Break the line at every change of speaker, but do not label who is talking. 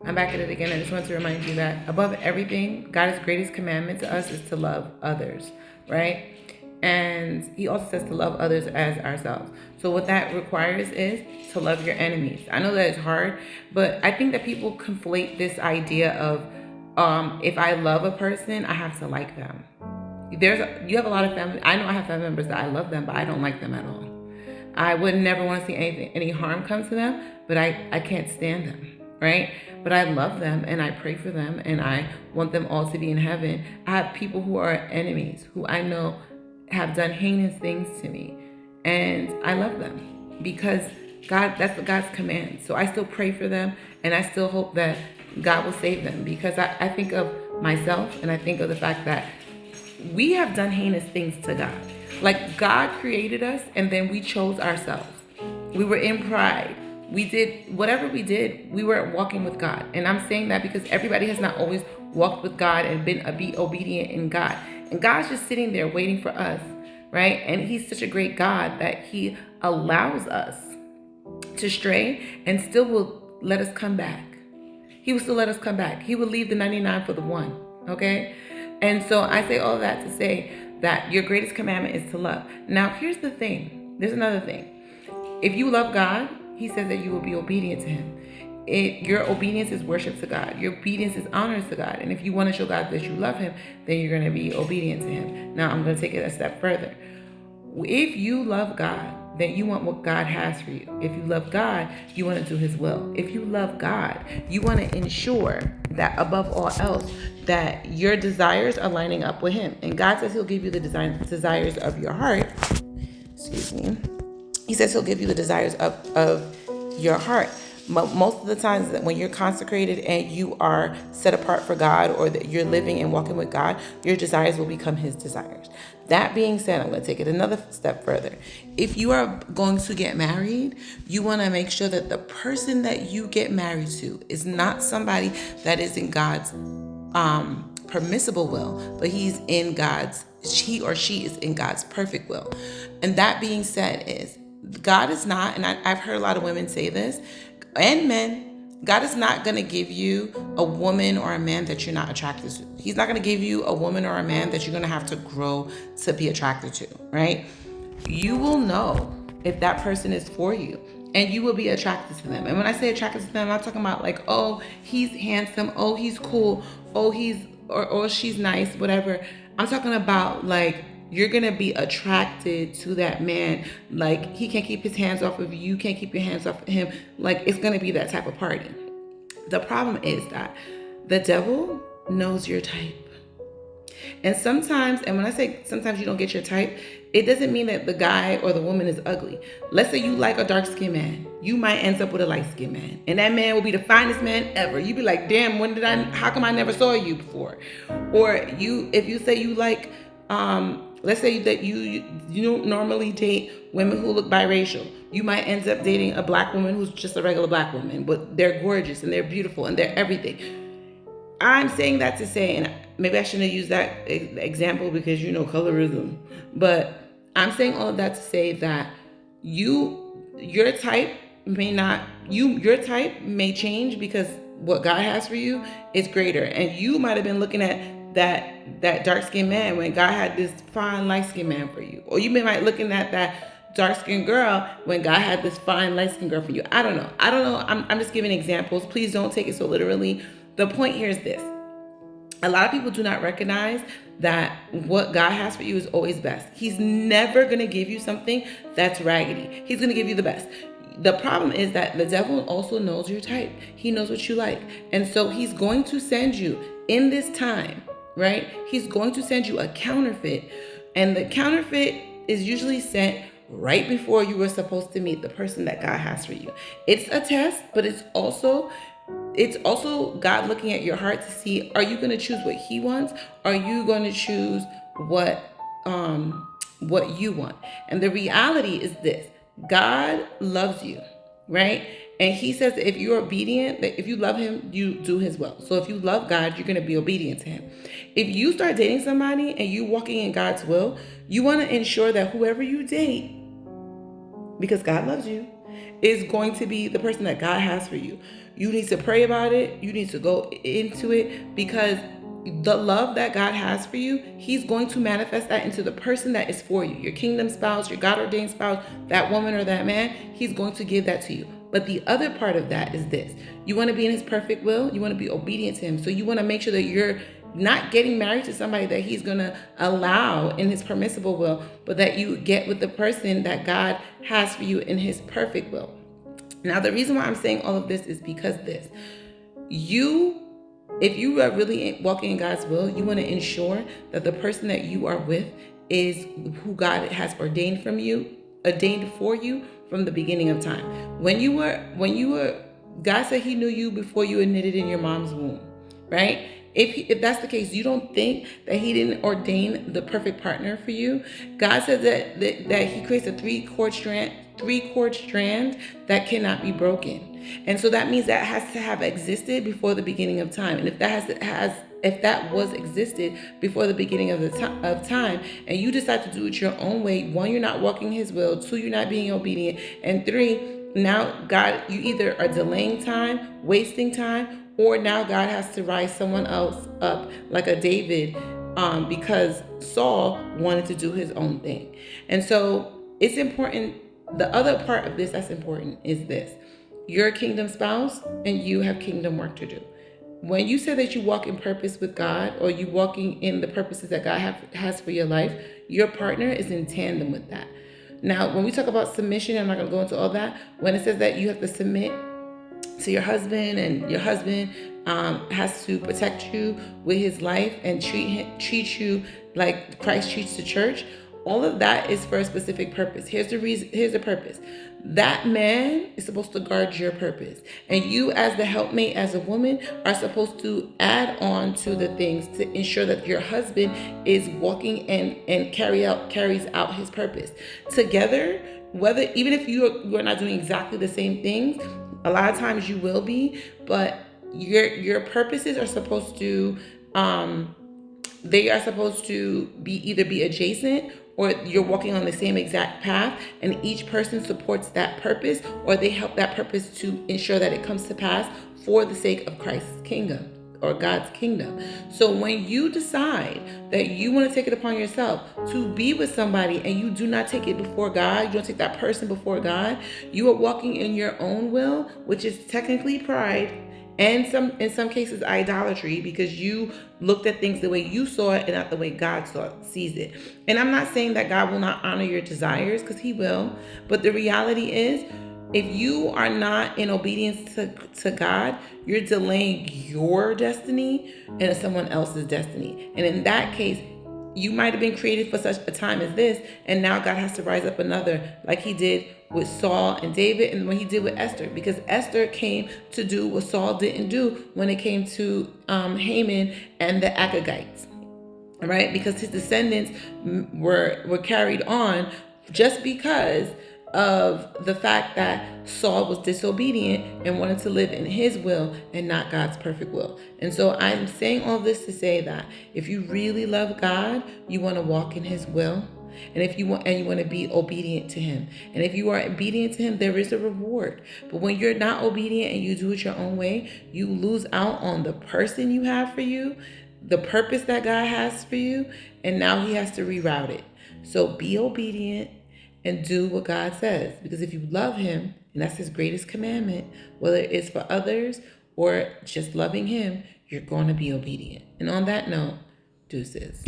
I'm back at it again. I just want to remind you that above everything, God's greatest commandment to us is to love others, right? And he also says to love others as ourselves. So what that requires is to love your enemies. I know that it's hard, but I think that people conflate this idea of if I love a person, I have to like them. You have a lot of family. I know I have family members that I love them, but I don't like them at all. I would never want to see any harm come to them, but I can't stand them, right? But I love them and I pray for them and I want them all to be in heaven. I have people who are enemies who I know have done heinous things to me, and I love them because that's God's command. So I still pray for them and I still hope that God will save them, because I think of myself and I think of the fact that we have done heinous things to God. Like, God created us and then we chose ourselves. We were in pride. We did whatever we did, we weren't walking with God. And I'm saying that because everybody has not always walked with God and been obedient in God. And God's just sitting there waiting for us, right? And he's such a great God that he allows us to stray and still will let us come back. He will still let us come back. He will leave the 99 for the one, okay? And so I say all that to say that your greatest commandment is to love. Now, here's the thing. There's another thing. If you love God, he says that you will be obedient to him. Your obedience is worship to God. Your obedience is honor to God. And if you want to show God that you love him, then you're going to be obedient to him. Now, I'm going to take it a step further. If you love God, then you want what God has for you. If you love God, you want to do his will. If you love God, you want to ensure that above all else, that your desires are lining up with him. And God says he'll give you the desires of your heart. Excuse me. He says he'll give you the desires of your heart. Most of the times that when you're consecrated and you are set apart for God, or that you're living and walking with God, your desires will become his desires. That being said, I'm going to take it another step further. If you are going to get married, you want to make sure that the person that you get married to is not somebody that is in God's permissible will, but he or she is in God's perfect will. And that being said is, God is not, and I've heard a lot of women say this, and men, God is not going to give you a woman or a man that you're not attracted to. He's not going to give you a woman or a man that you're going to have to grow to be attracted to, right? You will know if that person is for you, and you will be attracted to them. And when I say attracted to them, I'm not talking about like, oh, he's handsome, oh, he's cool, oh, or she's nice, whatever. I'm talking about like, you're going to be attracted to that man. Like, he can't keep his hands off of you. You can't keep your hands off of him. Like, it's going to be that type of party. The problem is that the devil knows your type. And sometimes, and when I say sometimes you don't get your type, it doesn't mean that the guy or the woman is ugly. Let's say you like a dark-skinned man. You might end up with a light-skinned man. And that man will be the finest man ever. You'd be like, damn, how come I never saw you before? Or if you say you like, let's say that you don't normally date women who look biracial. You might end up dating a black woman who's just a regular black woman, but they're gorgeous and they're beautiful and they're everything. I'm saying that to say, and maybe I shouldn't have used that example because colorism, but I'm saying all of that to say that your type may change because what God has for you is greater. And you might have been looking at that dark-skinned man when God had this fine light-skinned man for you. Or you might be looking at that dark-skinned girl when God had this fine light-skinned girl for you. I don't know. I'm just giving examples. Please don't take it so literally. The point here is this. A lot of people do not recognize that what God has for you is always best. He's never going to give you something that's raggedy. He's going to give you the best. The problem is that the devil also knows your type. He knows what you like. And so he's going to send you in this time, right? He's going to send you a counterfeit. And the counterfeit is usually sent right before you were supposed to meet the person that God has for you. It's a test, but it's also God looking at your heart to see, are you going to choose what he wants? Are you going to choose what you want? And the reality is this: God loves you, right? And he says that if you're obedient, that if you love him, you do his will. So if you love God, you're going to be obedient to him. If you start dating somebody and you walking in God's will, you want to ensure that whoever you date, because God loves you, is going to be the person that God has for you. You need to pray about it. You need to go into it, because the love that God has for you, he's going to manifest that into the person that is for you. Your kingdom spouse, your God ordained spouse, that woman or that man, he's going to give that to you. But the other part of that is this: you want to be in his perfect will, you want to be obedient to him. So you want to make sure that you're not getting married to somebody that he's going to allow in his permissible will, but that you get with the person that God has for you in his perfect will. Now, the reason why I'm saying all of this is because if you are really walking in God's will, you want to ensure that the person that you are with is who God has ordained for you from the beginning of time. When you were, God said he knew you before you were knitted in your mom's womb, right? If that's the case, you don't think that he didn't ordain the perfect partner for you. God said that he creates a three-chord strand that cannot be broken. And so that means that has to have existed before the beginning of time. And if that was existed before the beginning of time, and you decide to do it your own way, one, you're not walking his will, two, you're not being obedient, and three, now God, you either are delaying time, wasting time, or now God has to rise someone else up, like a David, because Saul wanted to do his own thing. And so it's important. The other part of this that's important is this: you're a kingdom spouse and you have kingdom work to do. When you say that you walk in purpose with God, or you walking in the purposes that God has for your life, your partner is in tandem with that. Now, when we talk about submission, I'm not going to go into all that. When it says that you have to submit to your husband, and your husband has to protect you with his life and treat you like Christ treats the church, all of that is for a specific purpose. Here's the purpose. That man is supposed to guard your purpose, and you, as the helpmate, as a woman, are supposed to add on to the things to ensure that your husband is walking and carries out his purpose together. Whether, even if you are not doing exactly the same things, a lot of times you will be, but your purposes are supposed to they are supposed to either be adjacent, or you're walking on the same exact path, and each person supports that purpose, or they help that purpose to ensure that it comes to pass for the sake of Christ's kingdom or God's kingdom. So when you decide that you want to take it upon yourself to be with somebody, and you do not take it before God, you don't take that person before God, you are walking in your own will, which is technically pride, and in some cases idolatry, because you looked at things the way you saw it and not the way God sees it. And I'm not saying that God will not honor your desires, because he will, but the reality is, if you are not in obedience to God, you're delaying your destiny and someone else's destiny. And in that case, you might have been created for such a time as this, and now God has to rise up another, like he did with Saul and David, and what he did with Esther, because Esther came to do what Saul didn't do when it came to Haman and the Agagites, right? Because his descendants were carried on just because of the fact that Saul was disobedient and wanted to live in his will and not God's perfect will. And so I'm saying all this to say that if you really love God, you want to walk in his will. And if you want to be obedient to him. And if you are obedient to him, there is a reward. But when you're not obedient and you do it your own way, you lose out on the person you have for you, the purpose that God has for you, and now he has to reroute it. So be obedient and do what God says. Because if you love him, and that's his greatest commandment, whether it's for others or just loving him, you're going to be obedient. And on that note, deuces.